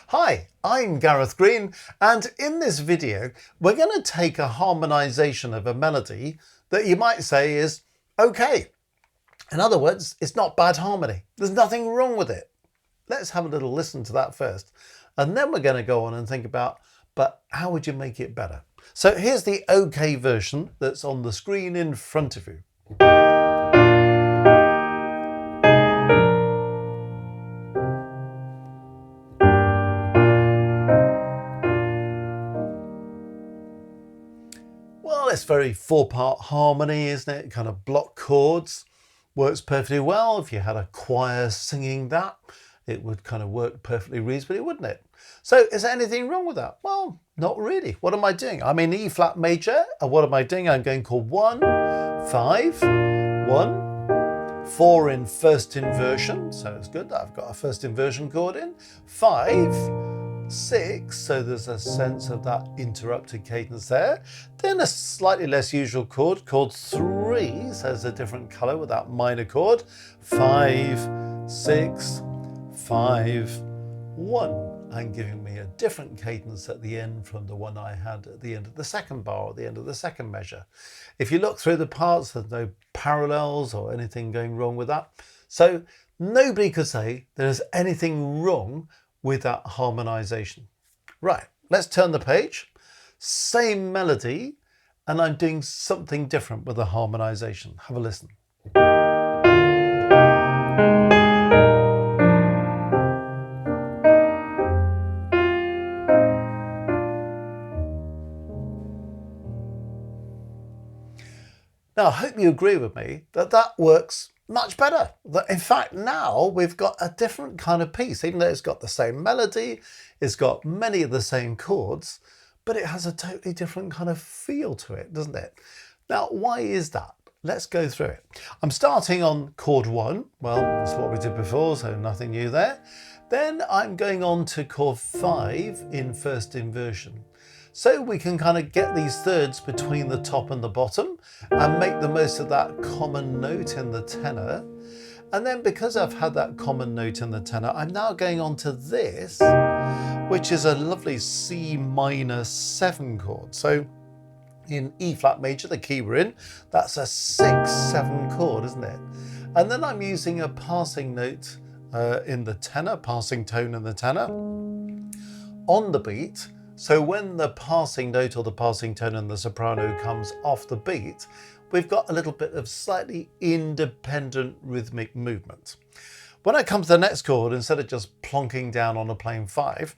Hi, I'm Gareth Green, and in this video we're going to take a harmonization of a melody that you might say is okay. In other words, it's not bad harmony. There's nothing wrong with it. Let's have a little listen to that first, and then we're going to go on and think about, but how would you make it better? So here's the okay version that's on the screen in front of you. Well, it's very four-part harmony, isn't it? Kind of block chords. Works perfectly well. If you had a choir singing that, it would kind of work perfectly reasonably, wouldn't it? So is there anything wrong with that? Well, not really. What am I doing? I'm in E flat major. And what am I doing? I'm going chord 1, 5, 1, 4 in first inversion. So it's good that I've got a first inversion chord in. 5, 6, so there's a sense of that interrupted cadence there. Then a slightly less usual chord, chord 3, so there's a different colour with that minor chord. 5, 6, 5, 1, and giving me a different cadence at the end from the one I had at the end of the second bar or the end of the second measure. If you look through the parts, there's no parallels or anything going wrong with that. So nobody could say there's anything wrong with that harmonization. Right, let's turn the page. Same melody, and I'm doing something different with the harmonization. Have a listen. Now, I hope you agree with me that that works much better. That in fact, now we've got a different kind of piece, even though it's got the same melody, it's got many of the same chords, but it has a totally different kind of feel to it, doesn't it? Now, why is that? Let's go through it. I'm starting on chord 1. Well, that's what we did before, so nothing new there. Then I'm going on to chord 5 in first inversion. So we can kind of get these thirds between the top and the bottom and make the most of that common note in the tenor. And then because I've had that common note in the tenor, I'm now going on to this, which is a lovely C minor 7 chord. So in E flat major, the key we're in, that's a 6-7 chord, isn't it? And then I'm using a passing note in the tenor, passing tone in the tenor, on the beat. So when the passing note or the passing tone in the soprano comes off the beat, we've got a little bit of slightly independent rhythmic movement. When I come to the next chord, instead of just plonking down on a plain 5,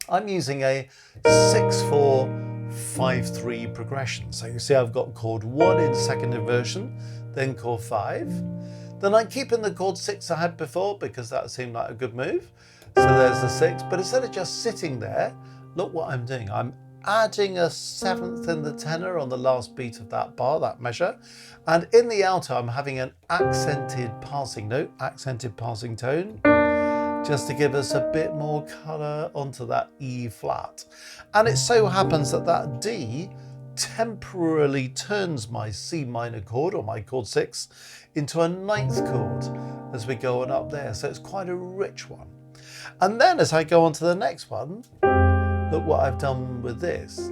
I'm using a 6-4, 5-3 progression. So you see I've got chord 1 in second inversion, then chord 5. Then I keep in the chord 6 I had before because that seemed like a good move. So there's the 6, but instead of just sitting there, look what I'm doing. I'm adding a 7th in the tenor on the last beat of that bar, that measure. And in the alto, I'm having an accented passing note, accented passing tone, just to give us a bit more colour onto that E flat. And it so happens that that D temporarily turns my C minor chord, or my chord 6, into a 9th chord as we go on up there. So it's quite a rich one. And then as I go on to the next one, look what I've done with this.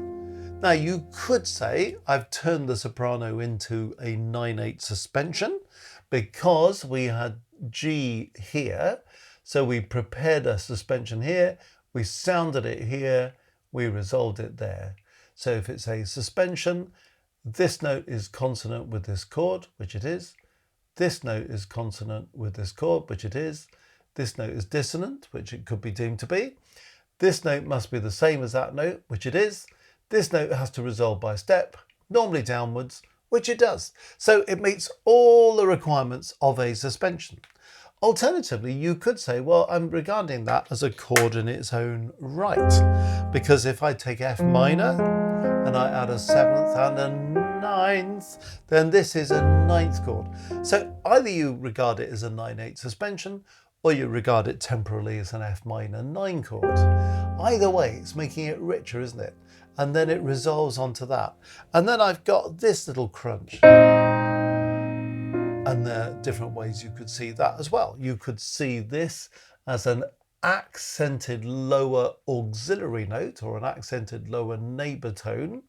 Now you could say I've turned the soprano into a 9/8 suspension because we had G here. So we prepared a suspension here, we sounded it here, we resolved it there. So if it's a suspension, this note is consonant with this chord, which it is. This note is consonant with this chord, which it is. This note is dissonant, which it could be deemed to be. This note must be the same as that note, which it is. This note has to resolve by step, normally downwards, which it does. So it meets all the requirements of a suspension. Alternatively, you could say, well, I'm regarding that as a chord in its own right, because if I take F minor and I add a 7th and a 9th, then this is a 9th chord. So either you regard it as a 9/8 suspension, or you regard it temporarily as an F minor 9 chord. Either way, it's making it richer, isn't it? And then it resolves onto that. And then I've got this little crunch. And there are different ways you could see that as well. You could see this as an accented lower auxiliary note or an accented lower neighbor tone.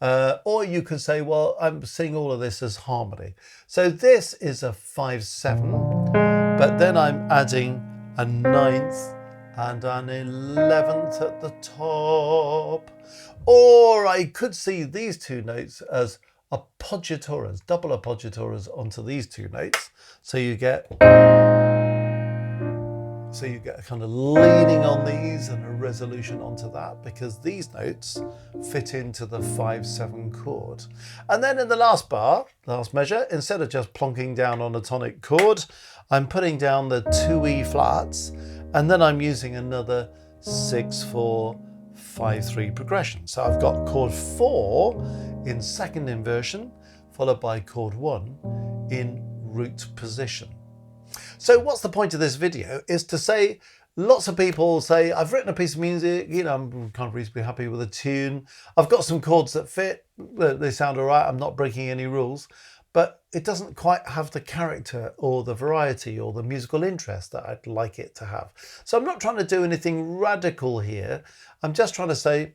Or you could say, well, I'm seeing all of this as harmony. So this is a 5/7, but then I'm adding a 9th and an 11th at the top. Or I could see these two notes as appoggiaturas, double appoggiaturas onto these two notes. So you get a kind of leaning on these and a resolution onto that, because these notes fit into the 5/7 chord. And then in the last bar, last measure, instead of just plonking down on a tonic chord, I'm putting down the 2 E flats, and then I'm using another 6/4 5/3 progression. So I've got chord 4 in second inversion, followed by chord 1 in root position. So what's the point of this video is to say, lots of people say, I've written a piece of music, you know, I'm kind of reasonably happy with a tune. I've got some chords that fit, they sound all right, I'm not breaking any rules, but it doesn't quite have the character or the variety or the musical interest that I'd like it to have. So I'm not trying to do anything radical here. I'm just trying to say,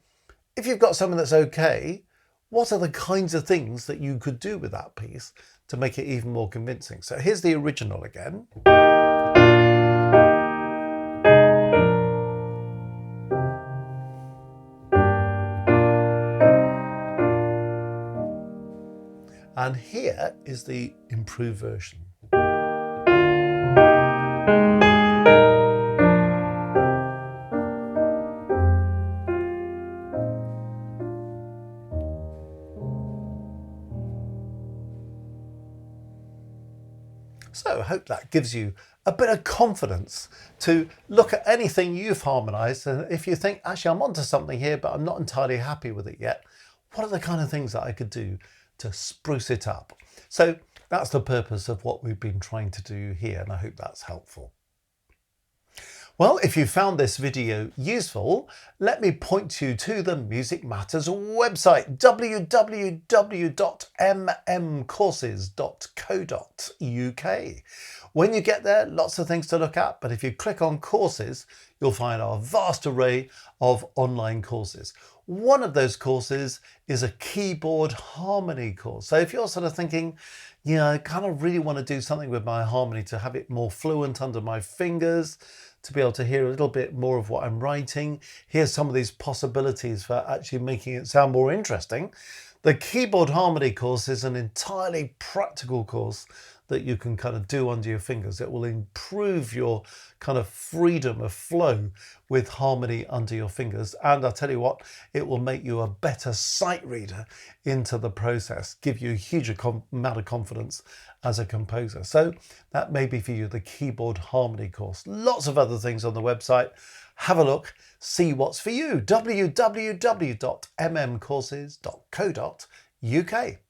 if you've got something that's okay, what are the kinds of things that you could do with that piece to make it even more convincing? So here's the original again. And here is the improved version. So I hope that gives you a bit of confidence to look at anything you've harmonized. And if you think, actually, I'm onto something here, but I'm not entirely happy with it yet, what are the kind of things that I could do to spruce it up? So that's the purpose of what we've been trying to do here, and I hope that's helpful. Well, if you found this video useful, let me point you to the Music Matters website, www.mmcourses.co.uk. When you get there, lots of things to look at, but if you click on courses, you'll find our vast array of online courses. One of those courses is a keyboard harmony course. So if you're sort of thinking, yeah, I kind of really want to do something with my harmony to have it more fluent under my fingers, to be able to hear a little bit more of what I'm writing, here's some of these possibilities for actually making it sound more interesting. The keyboard harmony course is an entirely practical course that you can kind of do under your fingers. It will improve your kind of freedom of flow with harmony under your fingers. And I'll tell you what, it will make you a better sight reader into the process, give you a huge amount of confidence as a composer. So that may be for you, the keyboard harmony course. Lots of other things on the website. Have a look, see what's for you. www.mmcourses.co.uk.